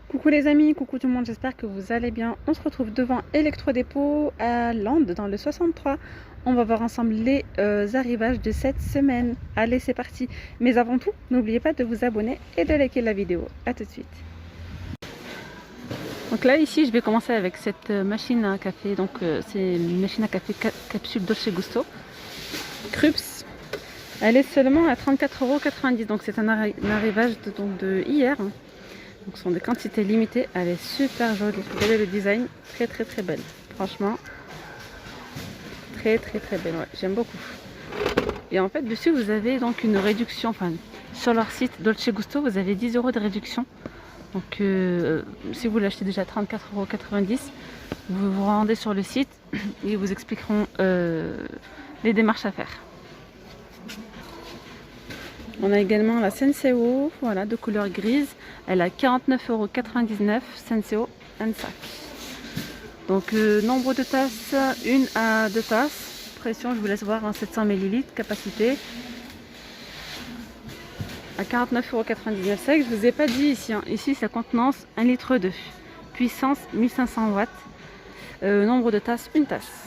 Coucou les amis, coucou tout le monde, j'espère que vous allez bien. On se retrouve devant Electrodépôt à Landes dans le 63. On va voir ensemble les arrivages de cette semaine. Allez, c'est parti. Mais avant tout, n'oubliez pas de vous abonner et de liker la vidéo. A tout de suite. Donc là, ici, je vais commencer avec cette machine à café. Donc c'est une machine à café capsule Dolce Gusto. Krups. Elle est seulement à 34,90 €. Donc c'est un arrivage de hier. Donc ce sont des quantités limitées, elle est super jolie. Regardez le design, très belle. Franchement, très belle, ouais, j'aime beaucoup. Et en fait dessus vous avez donc une réduction, enfin sur leur site Dolce Gusto vous avez 10 € de réduction. Donc si vous l'achetez déjà à 34,90 €, vous vous rendez sur le site et ils vous expliqueront les démarches à faire. On a également la Senseo, voilà, de couleur grise. Elle a 49,99 € Senseo and sac. Donc nombre de tasses, 1 à 2 tasses. Pression, je vous laisse voir, 700 ml, capacité. À 49,99 €. C'est vrai que je ne vous ai pas dit ici. Ici, sa contenance 1,2 litre. Puissance 1500 watts. Nombre de tasses, 1 tasse.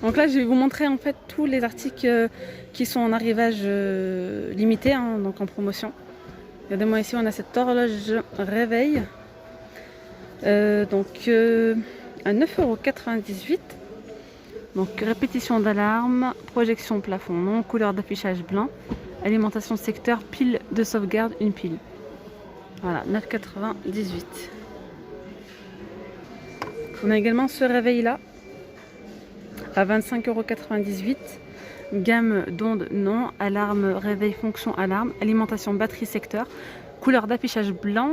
Donc là, je vais vous montrer en fait tous les articles qui sont en arrivage limité, donc en promotion. Regardez-moi ici, on a cette horloge réveil, donc à 9,98 €. Donc répétition d'alarme, projection plafond non, couleur d'affichage blanc, alimentation secteur, pile de sauvegarde, une pile. Voilà, 9,98 €. On a également ce réveil là à 25,98 €. Gamme d'ondes non, alarme, réveil, fonction alarme, alimentation batterie secteur, couleur d'affichage blanc.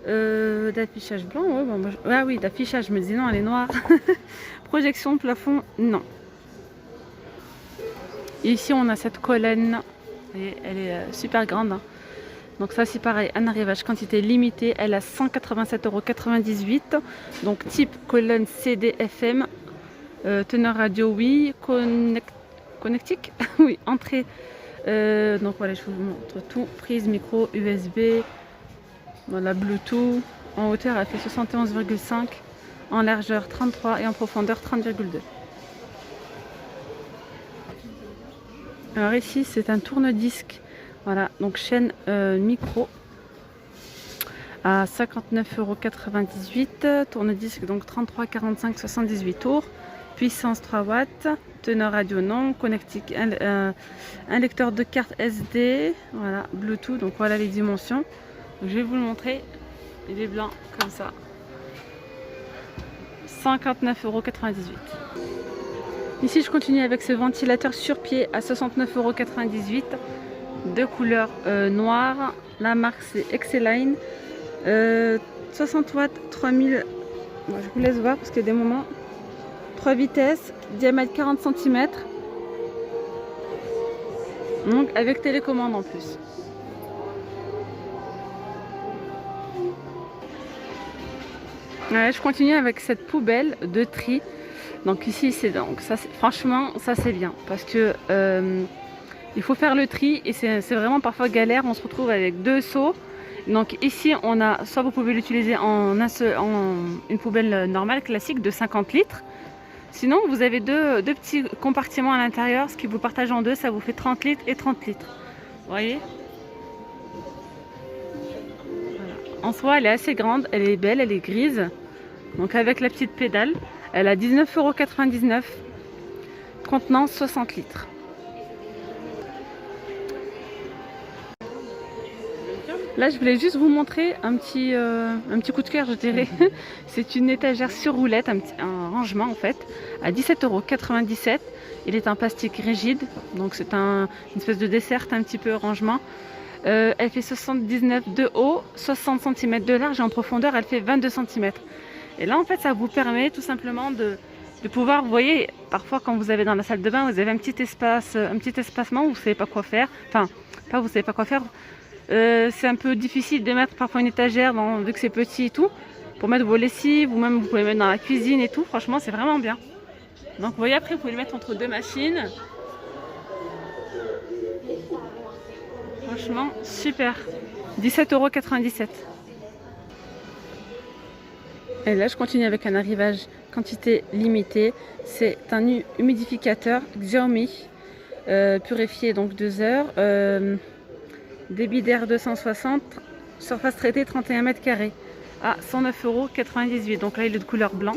D'affichage blanc, ouais, bon, ah oui, d'affichage, je me dis non, elle est noire. Projection plafond, non. Et ici on a cette colonne, elle est super grande. Donc ça c'est pareil, un arrivage quantité limitée, elle a 187,98 €. Donc type colonne CD FM. Teneur radio, oui. Connectique, oui. Entrée. Donc voilà, je vous montre tout. Prise, micro, USB. Voilà, Bluetooth. En hauteur, elle fait 71,5. En largeur, 33. Et en profondeur, 30,2. Alors ici, c'est un tourne-disque. Voilà, donc chaîne micro. À 59,98 €. Tourne-disque, donc 33, 45, 78 tours. Puissance 3 watts, teneur radio non, connectique, un lecteur de carte SD, voilà, Bluetooth, donc voilà les dimensions. Donc, je vais vous le montrer, il est blanc comme ça, 159,98 €. Ici je continue avec ce ventilateur sur pied à 69,98 €, de couleur noire, la marque c'est Exceline, 60 watts, 3000, bon, je vous laisse voir parce qu'il y a des moments. 3 vitesses, diamètre 40 cm. Donc avec télécommande en plus. Ouais, je continue avec cette poubelle de tri. Donc ici c'est donc ça, franchement ça c'est bien parce que il faut faire le tri et c'est vraiment parfois galère. On se retrouve avec 2 seaux. Donc ici on a, soit vous pouvez l'utiliser en une poubelle normale classique de 50 litres. Sinon, vous avez deux petits compartiments à l'intérieur, ce qui vous partage en deux, ça vous fait 30 litres et 30 litres. Vous voyez? Voilà. En soi, elle est assez grande, elle est belle, elle est grise. Donc avec la petite pédale, elle a 19,99 €, contenant 60 litres. Là, je voulais juste vous montrer un petit coup de cœur, je dirais. C'est une étagère sur roulette, un rangement en fait, à 17,97 €. Il est en plastique rigide, donc c'est une espèce de dessert un petit peu rangement. Elle fait 79 de haut, 60 cm de large et en profondeur, elle fait 22 cm. Et là, en fait, ça vous permet tout simplement de pouvoir, vous voyez, parfois quand vous avez dans la salle de bain, vous avez un petit espacement où vous ne savez pas quoi faire. Enfin, pas vous ne savez pas quoi faire. C'est un peu difficile de mettre parfois une étagère vu que c'est petit et tout, pour mettre vos lessives ou même vous pouvez mettre dans la cuisine et tout. Franchement c'est vraiment bien. Donc vous voyez, après vous pouvez le mettre entre deux machines. Franchement super. 17,97 €. Et là, je continue avec un arrivage quantité limitée. C'est un humidificateur Xiaomi, purifié donc 2 heures, débit d'air 260, surface traitée 31 mètres carrés à 109,98 €. Donc là, il est de couleur blanc.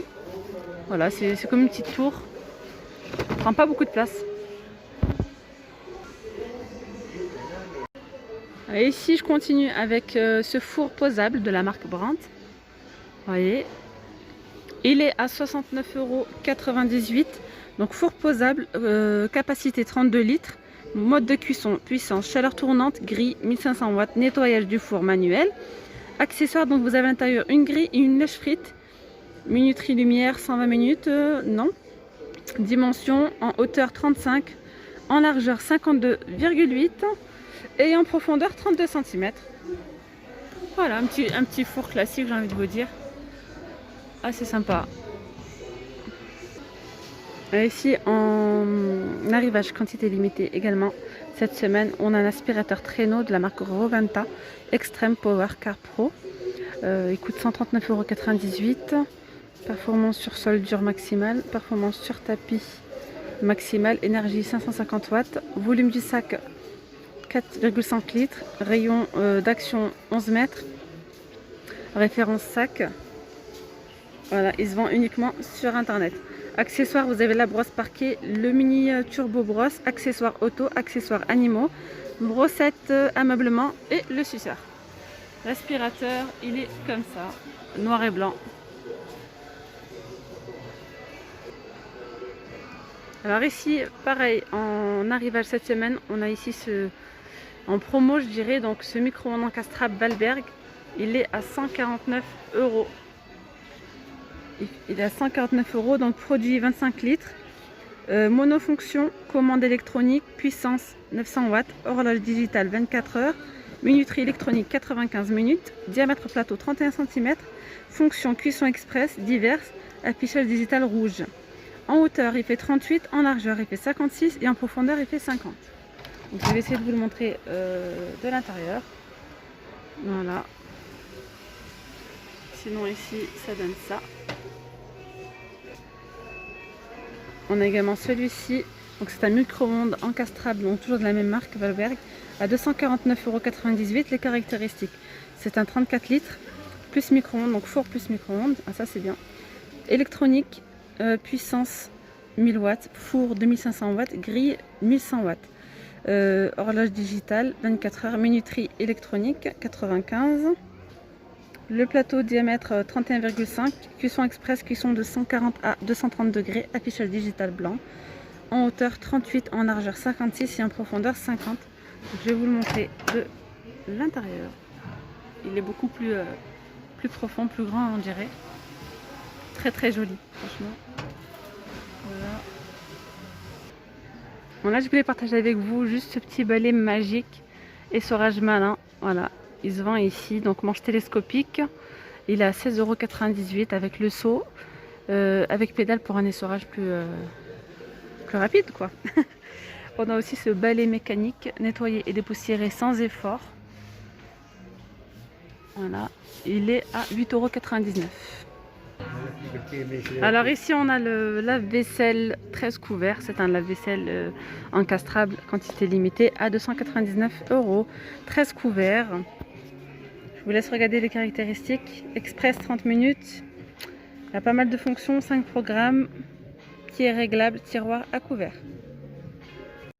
Voilà, c'est comme une petite tour. Prend pas beaucoup de place. Et ici, je continue avec ce four posable de la marque Brandt. Vous voyez, il est à 69,98 €. Donc four posable, capacité 32 litres, mode de cuisson, puissance, chaleur tournante, grille 1500 watts, nettoyage du four manuel. Accessoires, donc vous avez à l'intérieur une grille et une lèche frite. Minuterie lumière 120 minutes, non. Dimension en hauteur 35, en largeur 52,8 et en profondeur 32 cm. Voilà, un petit four classique, j'ai envie de vous dire. Assez sympa. Et ici, en arrivage quantité limitée également, cette semaine, on a un aspirateur traîneau de la marque Roventa Extreme Power Car Pro. Il coûte 139,98 €. Performance sur sol dur maximale, performance sur tapis maximale, énergie 550 watts, volume du sac 4,5 litres, rayon d'action 11 mètres, référence sac. Voilà, il se vend uniquement sur internet. Accessoires, vous avez la brosse parquet, le mini turbo brosse, accessoires auto, accessoires animaux, brossette ameublement et le suceur. L'aspirateur, il est comme ça, noir et blanc. Alors ici, pareil, en arrivage cette semaine, on a ici en promo, je dirais, donc ce micro-ondes encastrable Valberg, il est à 149 €. Il est à 149 €, donc produit 25 litres, monofonction, commande électronique, puissance 900 watts, horloge digitale 24 heures, minuterie électronique 95 minutes, diamètre plateau 31 cm, fonction cuisson express, diverses, affichage digital rouge. En hauteur, il fait 38, en largeur, il fait 56 et en profondeur, il fait 50. Donc, je vais essayer de vous le montrer de l'intérieur. Voilà. Sinon, ici, ça donne ça. On a également celui-ci. Donc, c'est un micro-ondes encastrable, donc toujours de la même marque, Valberg, à 249,98 €. Les caractéristiques, c'est un 34 litres, plus micro-ondes, donc four plus micro-ondes. Ah, ça, c'est bien. Électronique. Puissance 1000 watts, four 2500 watts, grille 1100 watts, horloge digitale 24 heures, minuterie électronique 95, le plateau diamètre 31,5, cuisson express, cuisson de 140 à 230 degrés, affichage digital blanc, en hauteur 38, en largeur 56 et en profondeur 50. Donc, je vais vous le montrer de l'intérieur. Il est beaucoup plus profond, plus grand, on dirait. Très joli, franchement. Voilà. Bon, là, je voulais partager avec vous juste ce petit balai magique essorage malin. Voilà, il se vend ici, donc manche télescopique. Il est à 16,98 € avec le seau, avec pédale pour un essorage plus rapide, quoi. On a aussi ce balai mécanique, nettoyer et dépoussiérer sans effort. Voilà, il est à 8,99 €. Alors ici on a le lave-vaisselle 13 couverts, c'est un lave-vaisselle encastrable, quantité limitée à 299 €. 13 couverts. Je vous laisse regarder les caractéristiques. Express 30 minutes. Il y a pas mal de fonctions, 5 programmes, qui est réglable, tiroir à couvert.